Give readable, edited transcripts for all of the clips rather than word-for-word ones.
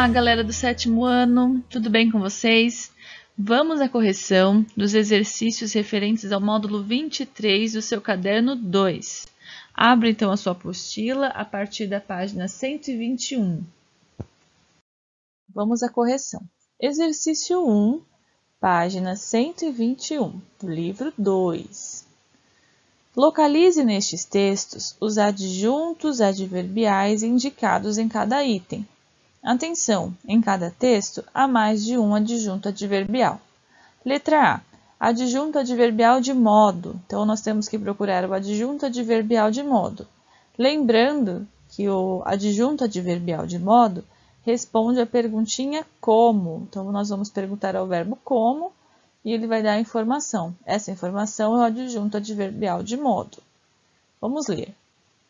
Olá, galera do 7º ano, tudo bem com vocês? Vamos à correção dos exercícios referentes ao módulo 23 do seu caderno 2. Abra então a sua apostila a partir da página 121. Vamos à correção. Exercício 1, página 121, do livro 2. Localize nestes textos os adjuntos adverbiais indicados em cada item. Atenção, em cada texto há mais de um adjunto adverbial. Letra A, adjunto adverbial de modo. Então, nós temos que procurar o adjunto adverbial de modo. Lembrando que o adjunto adverbial de modo responde à perguntinha como. Então, nós vamos perguntar ao verbo como e ele vai dar a informação. Essa informação é o adjunto adverbial de modo. Vamos ler.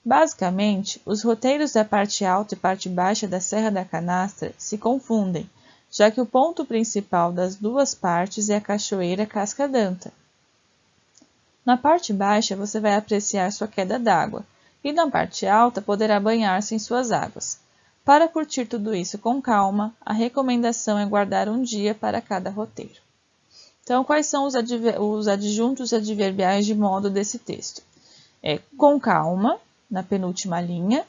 Basicamente, os roteiros da parte alta e parte baixa da Serra da Canastra se confundem, já que o ponto principal das duas partes é a cachoeira Casca d'Anta. Na parte baixa, você vai apreciar sua queda d'água, e na parte alta poderá banhar-se em suas águas. Para curtir tudo isso com calma, a recomendação é guardar um dia para cada roteiro. Então, quais são os adjuntos adverbiais de modo desse texto? Com calma, na penúltima linha.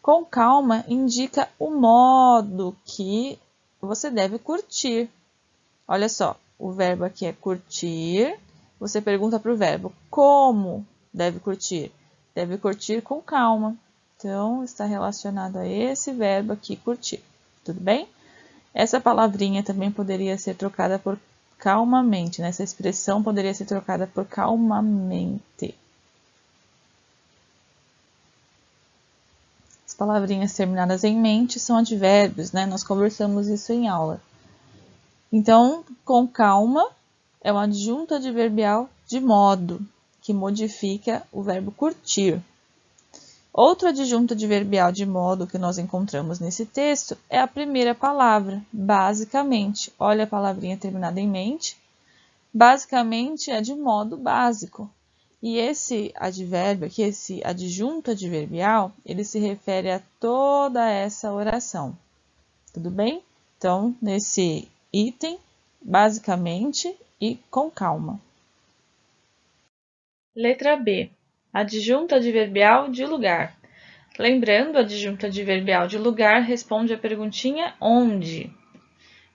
Com calma indica o modo que você deve curtir. Olha só, o verbo aqui é curtir. Você pergunta para o verbo como deve curtir? Deve curtir com calma. Então, está relacionado a esse verbo aqui, curtir. Tudo bem? Essa palavrinha também poderia ser trocada por calmamente, né? Essa expressão poderia ser trocada por calmamente. As palavrinhas terminadas em mente são advérbios, né? Nós conversamos isso em aula. Então, com calma é um adjunto adverbial de modo, que modifica o verbo curtir. Outro adjunto adverbial de modo que nós encontramos nesse texto é a primeira palavra, basicamente. Olha a palavrinha terminada em mente. Basicamente é de modo básico. E esse advérbio aqui, esse adjunto adverbial, ele se refere a toda essa oração. Tudo bem? Então, nesse item, basicamente e com calma. Letra B. Adjunto adverbial de lugar. Lembrando, o adjunto adverbial de lugar responde à perguntinha onde.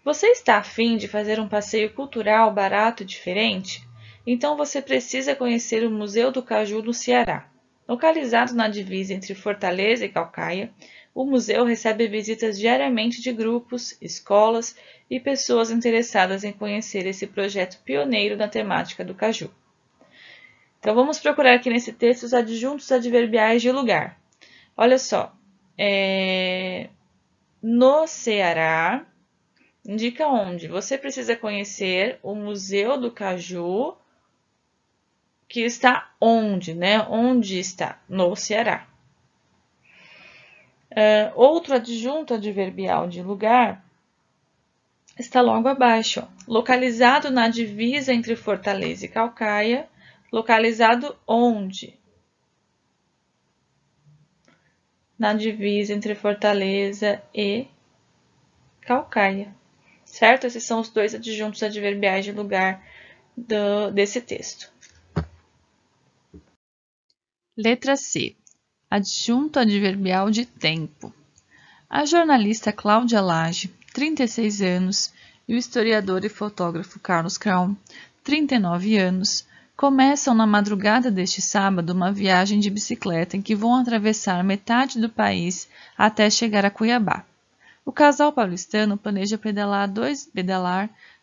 Você está a fim de fazer um passeio cultural barato e diferente? Então você precisa conhecer o Museu do Caju no Ceará. Localizado na divisa entre Fortaleza e Caucaia, o museu recebe visitas diariamente de grupos, escolas e pessoas interessadas em conhecer esse projeto pioneiro na temática do caju. Então vamos procurar aqui nesse texto os adjuntos adverbiais de lugar. Olha só, no Ceará indica onde? Você precisa conhecer o Museu do Caju, que está onde, né? Onde está? No Ceará. Outro adjunto adverbial de lugar está logo abaixo. Ó. Localizado na divisa entre Fortaleza e Caucaia. Localizado onde? Na divisa entre Fortaleza e Caucaia. Certo? Esses são os dois adjuntos adverbiais de lugar desse texto. Letra C. Adjunto adverbial de tempo. A jornalista Cláudia Lage, 36 anos, e o historiador e fotógrafo Carlos Kraum, 39 anos, começam na madrugada deste sábado uma viagem de bicicleta em que vão atravessar metade do país até chegar a Cuiabá. O casal paulistano planeja pedalar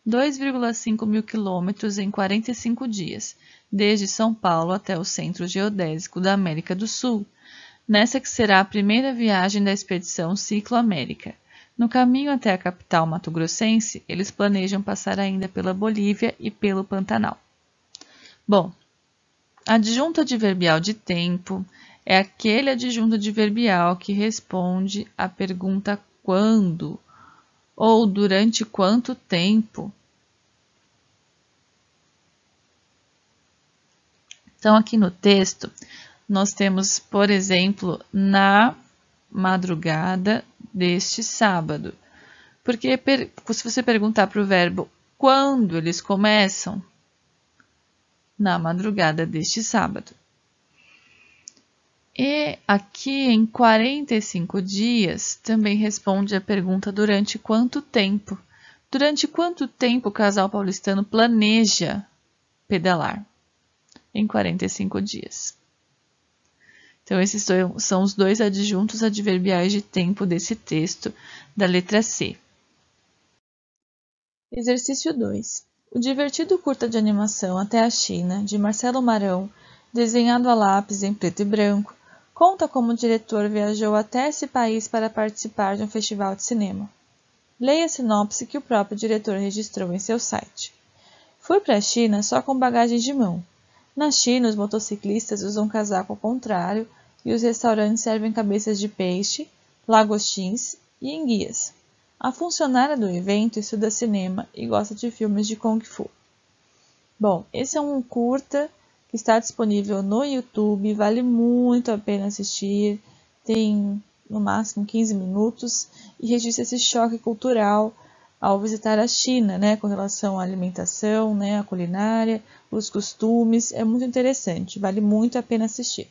2,5 mil quilômetros em 45 dias, desde São Paulo até o centro geodésico da América do Sul, nessa que será a primeira viagem da expedição Ciclo América. No caminho até a capital mato-grossense, eles planejam passar ainda pela Bolívia e pelo Pantanal. Bom, adjunto adverbial de tempo é aquele adjunto adverbial que responde à pergunta quando ou durante quanto tempo. Então, aqui no texto, nós temos, por exemplo, na madrugada deste sábado. Porque se você perguntar para o verbo quando eles começam, na madrugada deste sábado. E aqui em 45 dias também responde a pergunta durante quanto tempo. Durante quanto tempo o casal paulistano planeja pedalar? Em 45 dias. Então, esses são os dois adjuntos adverbiais de tempo desse texto da letra C. Exercício 2. O divertido curta de animação Até a China, de Marcelo Marão, desenhado a lápis em preto e branco, conta como o diretor viajou até esse país para participar de um festival de cinema. Leia a sinopse que o próprio diretor registrou em seu site. Fui para a China só com bagagem de mão. Na China, os motociclistas usam casaco ao contrário e os restaurantes servem cabeças de peixe, lagostins e enguias. A funcionária do evento estuda cinema e gosta de filmes de Kung Fu. Bom, esse é um curta que está disponível no YouTube, vale muito a pena assistir, tem no máximo 15 minutos e registra esse choque cultural ao visitar a China, né, com relação à alimentação, né, à culinária, os costumes, é muito interessante, vale muito a pena assistir.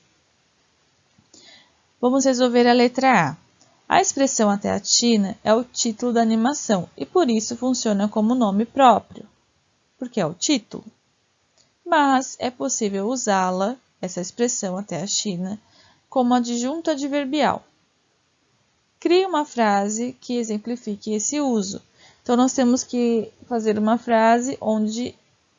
Vamos resolver a letra A. A expressão Até a China é o título da animação e por isso funciona como nome próprio, porque é o título. Mas é possível usá-la, essa expressão Até a China, como adjunto adverbial. Crie uma frase que exemplifique esse uso. Então, nós temos que fazer uma frase onde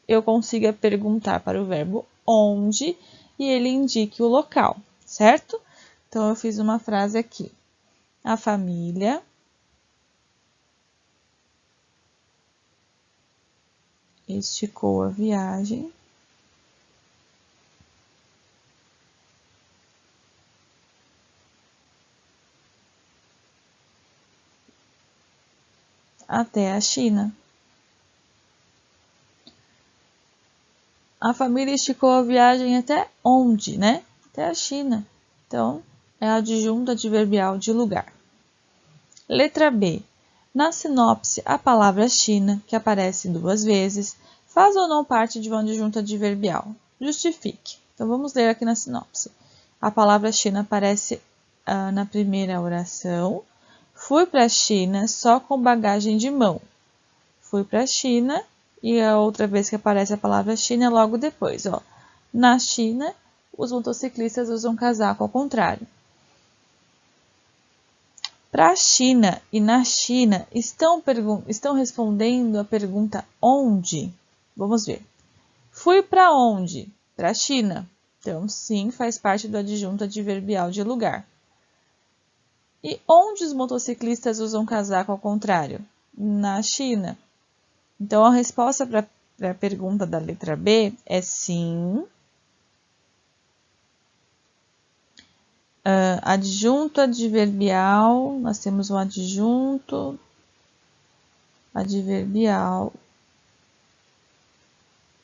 eu consiga perguntar para o verbo onde e ele indique o local, certo? Então, eu fiz uma frase aqui. A família esticou a viagem até a China. A família esticou a viagem até onde, né? Até a China. Então, é adjunto adverbial de lugar. Letra B. Na sinopse, a palavra China, que aparece 2 vezes, faz ou não parte de um adjunto adverbial? Justifique. Então, vamos ler aqui na sinopse. A palavra China aparece na primeira oração. Fui para a China só com bagagem de mão. Fui para a China e a outra vez que aparece a palavra China é logo depois. Ó. Na China, os motociclistas usam casaco ao contrário. Para a China e na China estão respondendo a pergunta onde? Vamos ver. Fui para onde? Para a China. Então, sim, faz parte do adjunto adverbial de lugar. E onde os motociclistas usam casaco ao contrário? Na China. Então, a resposta para a pergunta da letra B é sim. Adjunto adverbial, nós temos um adjunto adverbial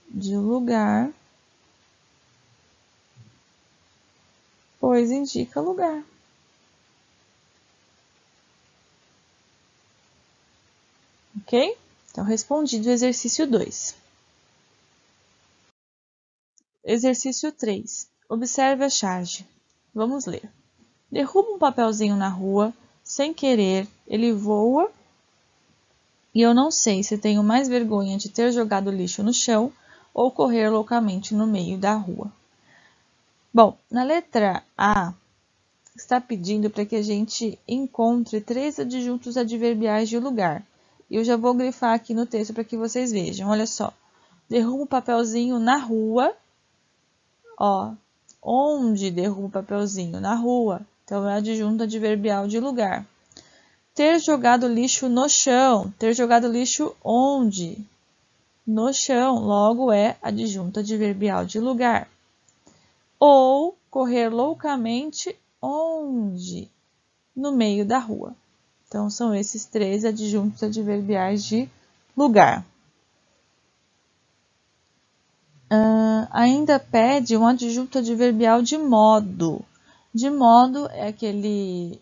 de lugar, pois indica lugar. Ok? Então, respondido o exercício 2. Exercício 3. Observe a charge. Vamos ler. Derruba um papelzinho na rua, sem querer, ele voa e eu não sei se tenho mais vergonha de ter jogado lixo no chão ou correr loucamente no meio da rua. Bom, na letra A, está pedindo para que a gente encontre 3 adjuntos adverbiais de lugar. Eu já vou grifar aqui no texto para que vocês vejam. Olha só. Derruba o papelzinho na rua. Ó, onde derruba o papelzinho? Na rua. Então, é adjunto adverbial de lugar. Ter jogado lixo no chão. Ter jogado lixo onde? No chão. Logo, é adjunto adverbial de lugar. Ou correr loucamente onde? No meio da rua. Então, são esses 3 adjuntos adverbiais de lugar. Ainda pede um adjunto adverbial de modo. De modo é aquele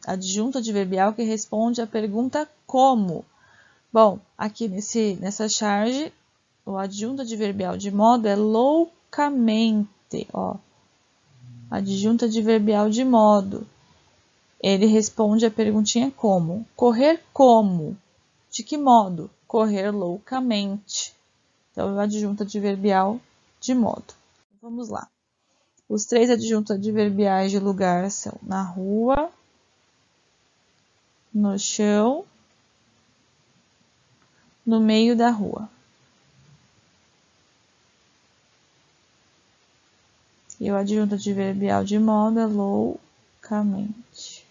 adjunto adverbial que responde à pergunta como. Bom, aqui nessa charge, o adjunto adverbial de modo é loucamente, ó. Adjunto adverbial de modo. Ele responde a perguntinha como. Correr como? De que modo? Correr loucamente. Então, o adjunto adverbial de modo. Vamos lá. Os 3 adjuntos adverbiais de lugar são na rua, no chão, no meio da rua. E o adjunto adverbial de modo é loucamente.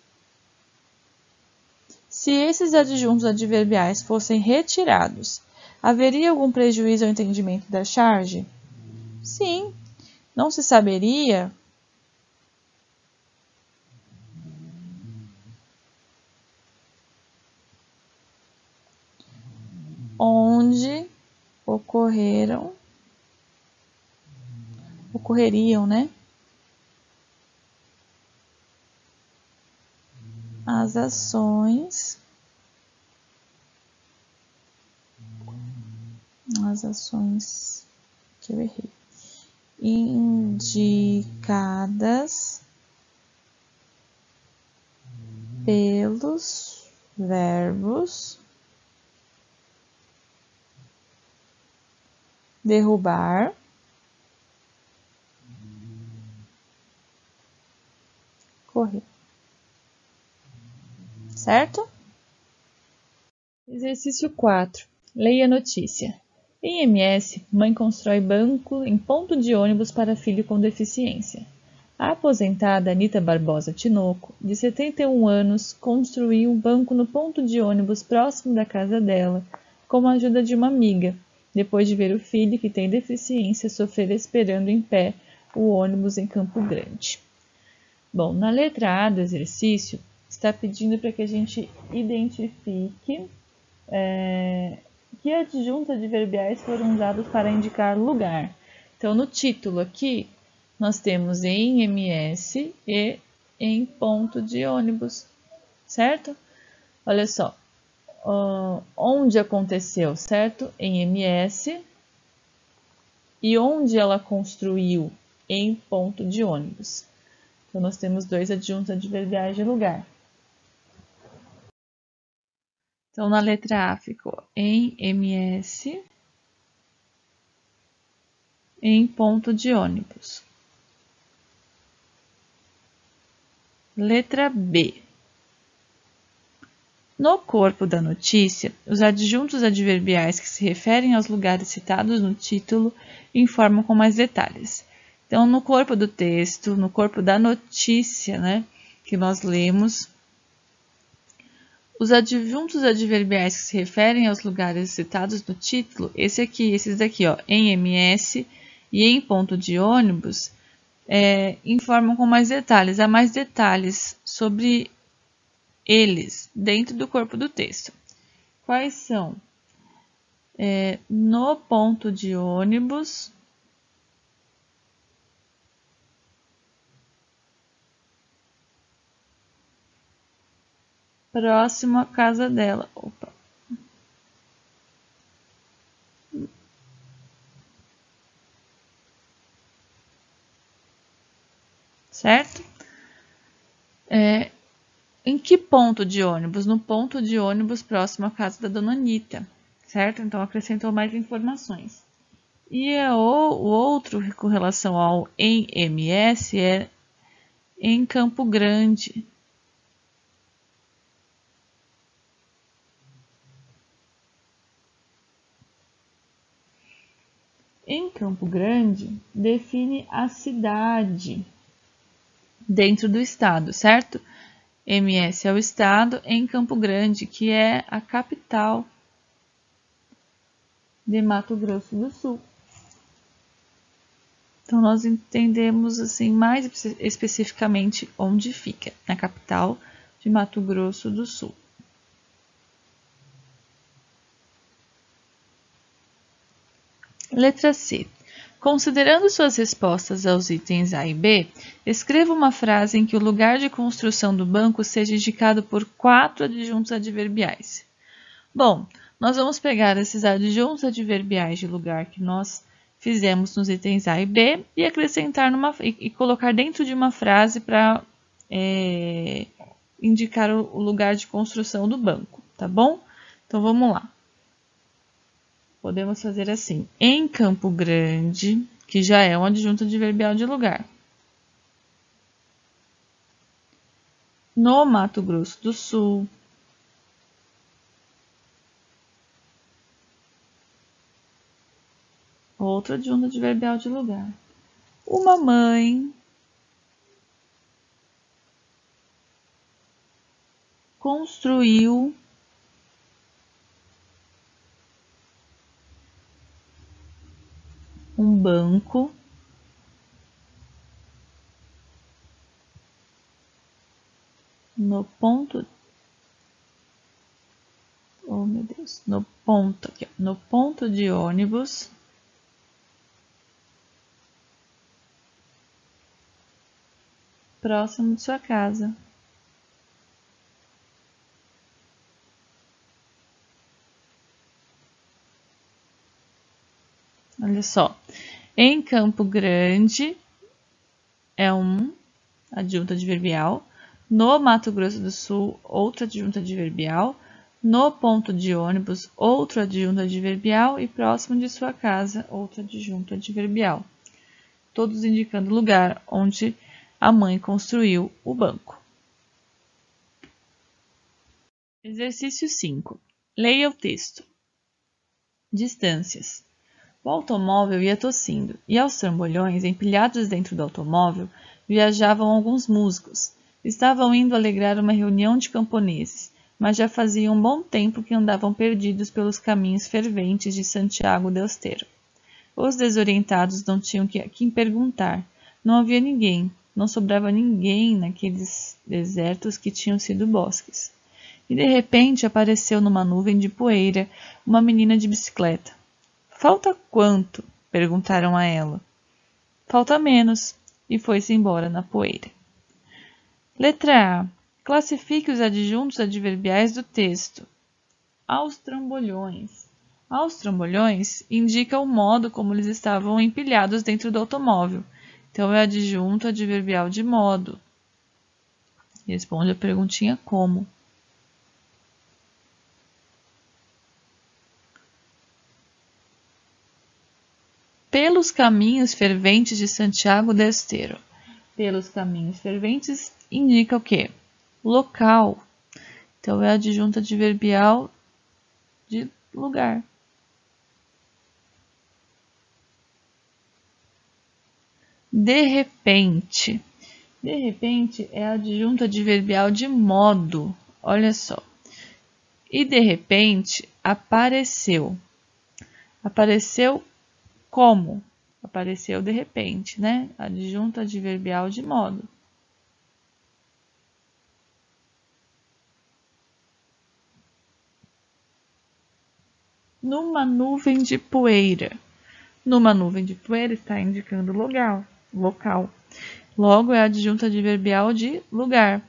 Se esses adjuntos adverbiais fossem retirados, haveria algum prejuízo ao entendimento da charge? Sim. Não se saberia onde ocorreriam, né? As ações que eu errei, indicadas pelos verbos derrubar, correr. Certo? Exercício 4. Leia a notícia. Em MS, mãe constrói banco em ponto de ônibus para filho com deficiência. A aposentada Anita Barbosa Tinoco, de 71 anos, construiu um banco no ponto de ônibus próximo da casa dela, com a ajuda de uma amiga, depois de ver o filho que tem deficiência sofrer esperando em pé o ônibus em Campo Grande. Bom, na letra A do exercício, está pedindo para que a gente identifique que adjuntos adverbiais foram usados para indicar lugar. Então, no título aqui, nós temos em MS e em ponto de ônibus, certo? Olha só, onde aconteceu, certo? Em MS. E onde ela construiu? Em ponto de ônibus. Então, nós temos 2 adjuntos adverbiais de lugar. Então, na letra A ficou em MS, em ponto de ônibus. Letra B. No corpo da notícia, os adjuntos adverbiais que se referem aos lugares citados no título informam com mais detalhes. Então, no corpo do texto, no corpo da notícia, né, que nós lemos, os adjuntos adverbiais que se referem aos lugares citados no título, esses daqui, ó, em MS e em ponto de ônibus, informam com mais detalhes. Há mais detalhes sobre eles dentro do corpo do texto. Quais são? No ponto de ônibus, próximo à casa dela. Opa. Certo? Em que ponto de ônibus? No ponto de ônibus próximo à casa da dona Anita, certo? Então, acrescentou mais informações. E o outro, com relação ao em MS, é em Campo Grande. Em Campo Grande, define a cidade dentro do estado, certo? MS é o estado, em Campo Grande, que é a capital de Mato Grosso do Sul. Então, nós entendemos assim mais especificamente onde fica, na capital de Mato Grosso do Sul. Letra C. Considerando suas respostas aos itens A e B, escreva uma frase em que o lugar de construção do banco seja indicado por 4 adjuntos adverbiais. Bom, nós vamos pegar esses adjuntos adverbiais de lugar que nós fizemos nos itens A e B e acrescentar e colocar dentro de uma frase para indicar o lugar de construção do banco, tá bom? Então vamos lá. Podemos fazer assim: em Campo Grande, que já é um adjunto adverbial de lugar. No Mato Grosso do Sul. Outro adjunto adverbial de lugar. Uma mãe construiu um banco no ponto, oh meu Deus, no ponto de ônibus próximo de sua casa. Olha só, em Campo Grande é um adjunto adverbial, no Mato Grosso do Sul, outro adjunto adverbial, no ponto de ônibus, outro adjunto adverbial e próximo de sua casa, outro adjunto adverbial. Todos indicando o lugar onde a mãe construiu o banco. Exercício 5. Leia o texto. Distâncias. O automóvel ia tossindo, e aos trambolhões, empilhados dentro do automóvel, viajavam alguns músicos. Estavam indo alegrar uma reunião de camponeses, mas já fazia um bom tempo que andavam perdidos pelos caminhos ferventes de Santiago del Estero. Os desorientados não tinham quem perguntar. Não havia ninguém, não sobrava ninguém naqueles desertos que tinham sido bosques. E de repente apareceu numa nuvem de poeira uma menina de bicicleta. Falta quanto? Perguntaram a ela. Falta menos, e foi-se embora na poeira. Letra A. Classifique os adjuntos adverbiais do texto. Aos trambolhões. Aos trambolhões indica o modo como eles estavam empilhados dentro do automóvel. Então, é adjunto adverbial de modo. Responde a perguntinha como. Pelos caminhos ferventes de Santiago del Estero. Pelos caminhos ferventes indica o quê? Local. Então, é adjunto adverbial de lugar. De repente. De repente é adjunto adverbial de modo. Olha só. E de repente apareceu. Apareceu como? Apareceu de repente, né? Adjunto adverbial de modo. Numa nuvem de poeira. Numa nuvem de poeira está indicando local. Logo é adjunto adverbial de lugar.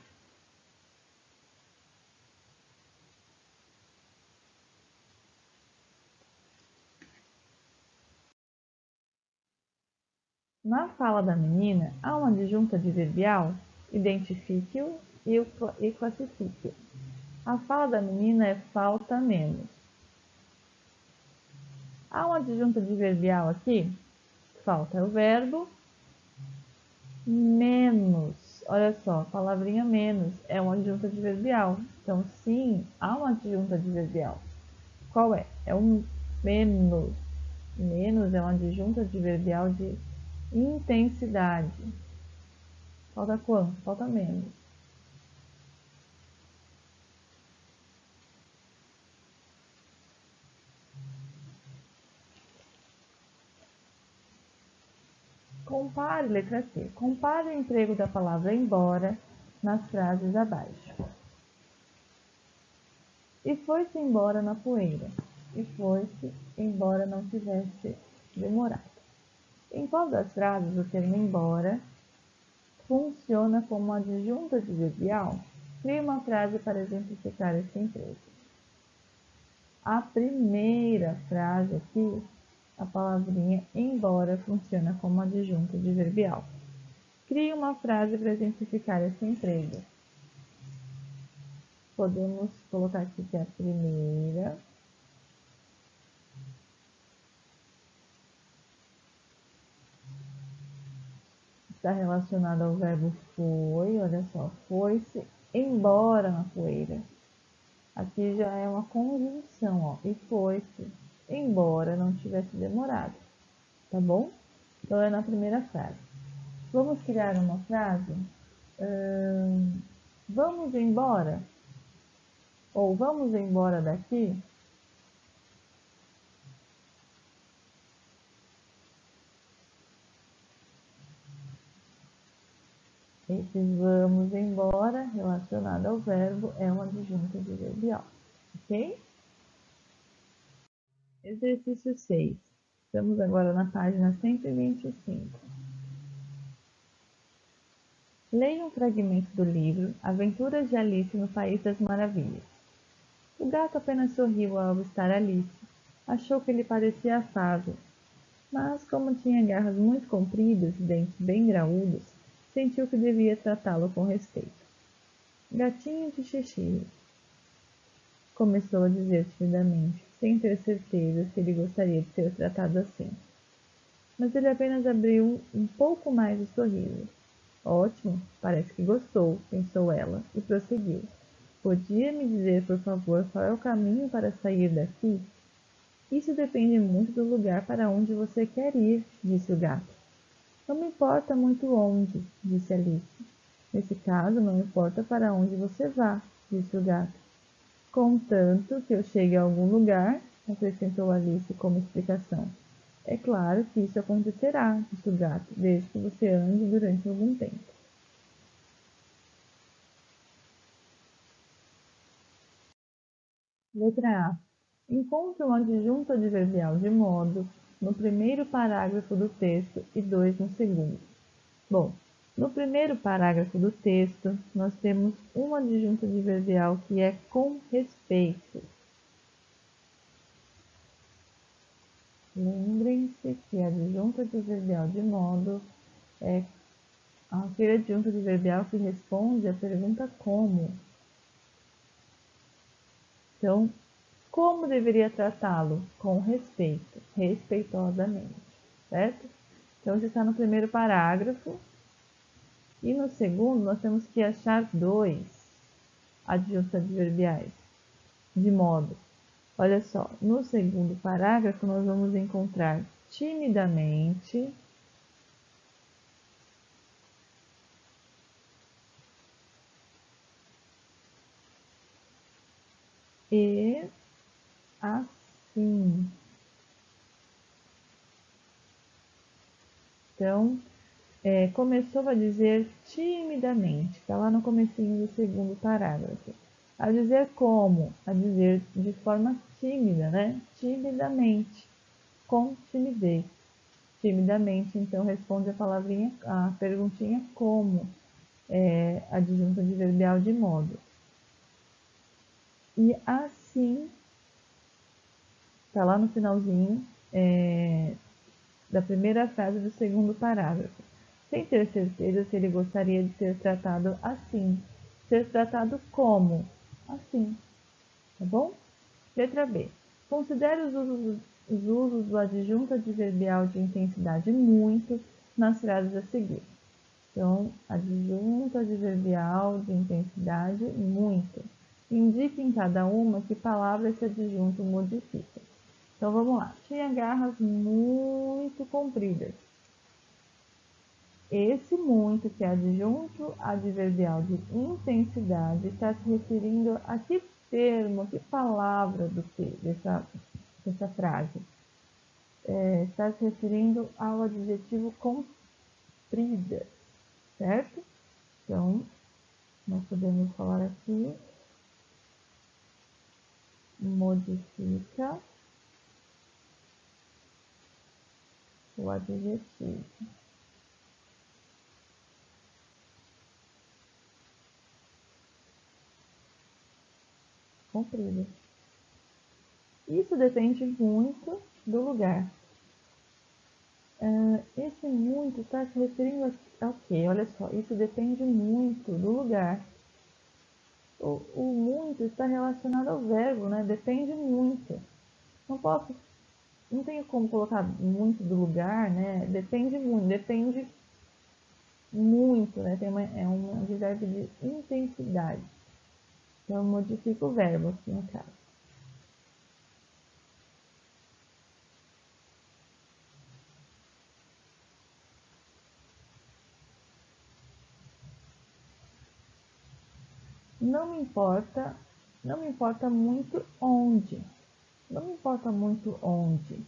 Na fala da menina, há um adjunto adverbial? Identifique-o e classifique-o. A fala da menina é falta menos. Há um adjunto adverbial aqui? Falta é o verbo menos. Olha só, a palavrinha menos é um adjunto adverbial. Então, sim, há um adjunto adverbial. Qual é? É um menos. Menos é um adjunto adverbial de intensidade. Falta quanto? Falta menos. Compare, letra C. Compare o emprego da palavra embora nas frases abaixo. E foi-se embora na poeira. E foi-se embora não tivesse demorado. Em qual das frases o termo embora funciona como adjunto adverbial? Crie uma frase para exemplificar esse emprego. A primeira frase aqui, a palavrinha embora funciona como adjunto adverbial. Crie uma frase para exemplificar esse emprego. Podemos colocar aqui que é a primeira está relacionada ao verbo foi, olha só, foi-se embora na poeira. Aqui já é uma conjunção, ó, e foi-se embora não tivesse demorado, tá bom? Então é na primeira frase. Vamos criar uma frase? Vamos embora? Ou vamos embora daqui? Esse vamos embora, relacionado ao verbo, é um adjunto adverbial, ok? Exercício 6. Estamos agora na página 125. Leia um fragmento do livro Aventuras de Alice no País das Maravilhas. O gato apenas sorriu ao avistar Alice. Achou que ele parecia afável, mas como tinha garras muito compridas e dentes bem graúdos, sentiu que devia tratá-lo com respeito. Gatinho de xixi, começou a dizer timidamente, sem ter certeza se ele gostaria de ser tratado assim. Mas ele apenas abriu um pouco mais o sorriso. Ótimo, parece que gostou, pensou ela, e prosseguiu. Podia me dizer, por favor, qual é o caminho para sair daqui? Isso depende muito do lugar para onde você quer ir, disse o gato. Não me importa muito onde, disse Alice. Nesse caso, não importa para onde você vá, disse o gato. Contanto que eu chegue a algum lugar, acrescentou Alice como explicação. É claro que isso acontecerá, disse o gato, desde que você ande durante algum tempo. Letra A. Encontre um adjunto adverbial de modo no primeiro parágrafo do texto e 2 no segundo. Bom, no primeiro parágrafo do texto, nós temos um adjunto adverbial que é com respeito. Lembrem-se que adjunto adverbial de modo é aquele adjunto adverbial que responde à pergunta como. Então, como deveria tratá-lo? Com respeito, respeitosamente, certo? Então, isso está no primeiro parágrafo. E no segundo, nós temos que achar dois adjuntos adverbiais, de modo. Olha só, no segundo parágrafo, nós vamos encontrar timidamente e assim. Então, começou a dizer timidamente, está lá no comecinho do segundo parágrafo. A dizer como? A dizer de forma tímida, né? Timidamente, com timidez. Timidamente, então, responde a palavrinha, a perguntinha como, adjunto adverbial de modo. E assim, está lá no finalzinho da primeira frase do segundo parágrafo. Sem ter certeza se ele gostaria de ser tratado assim. Ser tratado como? Assim, tá bom? Letra B. Considere os usos do adjunto adverbial de intensidade muito nas frases a seguir. Então, adjunto adverbial de intensidade muito. Indique em cada uma que palavra esse adjunto modifica. Então, vamos lá. Tinha garras muito compridas. Esse muito, que é adjunto adverbial de intensidade, está se referindo a que termo, a que palavra dessa frase? Está se referindo ao adjetivo comprida, certo? Então, nós podemos falar aqui, modifica o adjetivo. Comprido. Isso depende muito do lugar. Esse muito está se referindo ao quê? Olha só, isso depende muito do lugar. O muito está relacionado ao verbo, né? Depende muito. Não tenho como colocar muito do lugar, né? Depende muito, né? É um advérbio de intensidade. Então, eu modifico o verbo aqui no caso. Não me importa muito onde. Não me importa muito onde.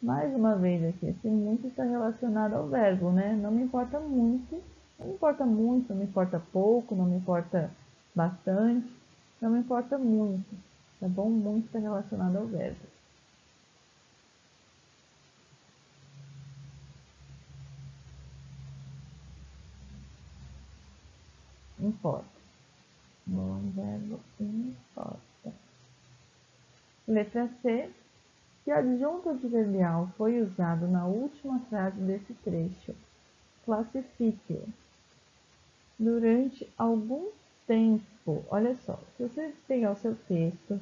Mais uma vez aqui, esse muito está relacionado ao verbo, né? Não me importa muito, não me importa muito, não me importa pouco, não me importa bastante, não me importa muito, tá bom? Muito está relacionado ao verbo. Importa. Bom, verbo importa. Letra C. Se o adjunto adverbial foi usado na última frase desse trecho, classifique-o. Durante algum tempo, olha só, se você pegar o seu texto,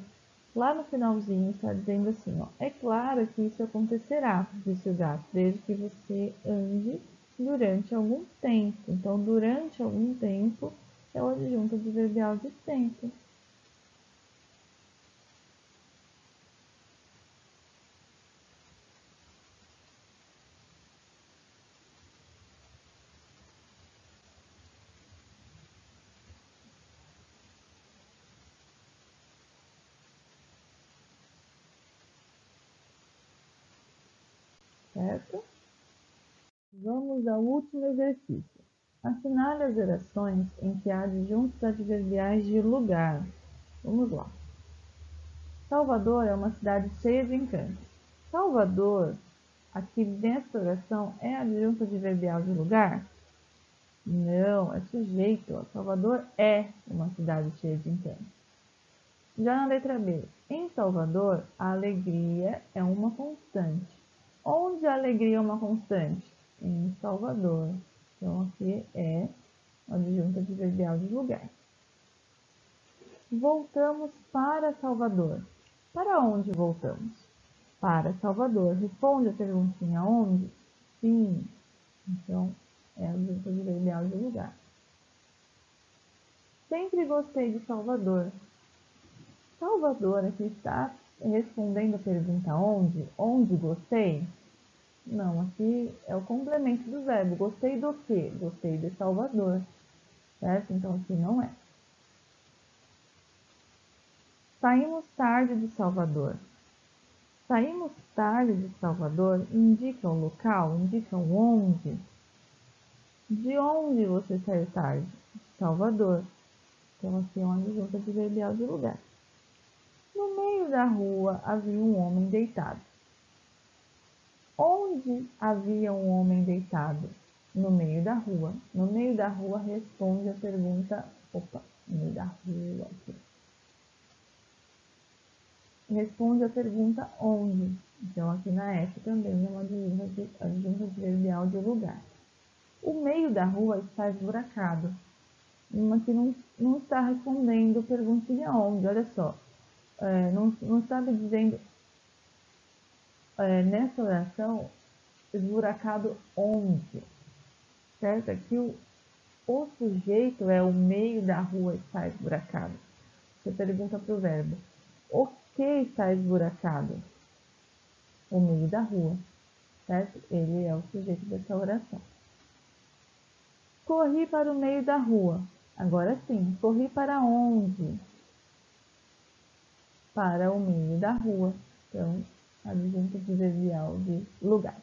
lá no finalzinho está dizendo assim, ó, é claro que isso acontecerá, disse o gato, desde que você ande durante algum tempo. Então, durante algum tempo é o adjunto adverbial de tempo. Certo? Vamos ao último exercício. Assinale as orações em que há adjuntos adverbiais de lugar. Vamos lá. Salvador é uma cidade cheia de encantos. Salvador, aqui nessa oração, é adjunto adverbial de lugar? Não, é sujeito. Salvador é uma cidade cheia de encantos. Já na letra B, em Salvador, a alegria é uma constante. Onde a alegria é uma constante? Em Salvador. Então, aqui é o adjunto adverbial de lugar. Voltamos para Salvador. Para onde voltamos? Para Salvador. Responde a perguntinha onde? Sim. Então, é o adjunto adverbial de lugar. Sempre gostei de Salvador. Salvador aqui está respondendo a pergunta onde? Onde gostei? Não, aqui é o complemento do verbo. Gostei do quê? Gostei de Salvador. Certo? Então aqui não é. Saímos tarde de Salvador. Saímos tarde de Salvador indica o local, indica onde. De onde você saiu tarde? Salvador. Então aqui é uma adjunto adverbial de lugar. No meio da rua havia um homem deitado. Onde havia um homem deitado? No meio da rua. No meio da rua responde a pergunta. Opa, no meio da rua aqui. Responde a pergunta onde. Então, aqui na F também é uma adjunto adverbial de lugar. O meio da rua está esburacado. Aqui não está respondendo perguntinha onde. Olha só. Não está me dizendo nessa oração esburacado onde. Certo? Aqui o sujeito é o meio da rua está esburacado. Você pergunta para o verbo. O que está esburacado? O meio da rua, certo? Ele é o sujeito dessa oração. Corri para o meio da rua. Agora sim, corri para onde? Para o meio da rua. Então, adjunto adverbial de lugar.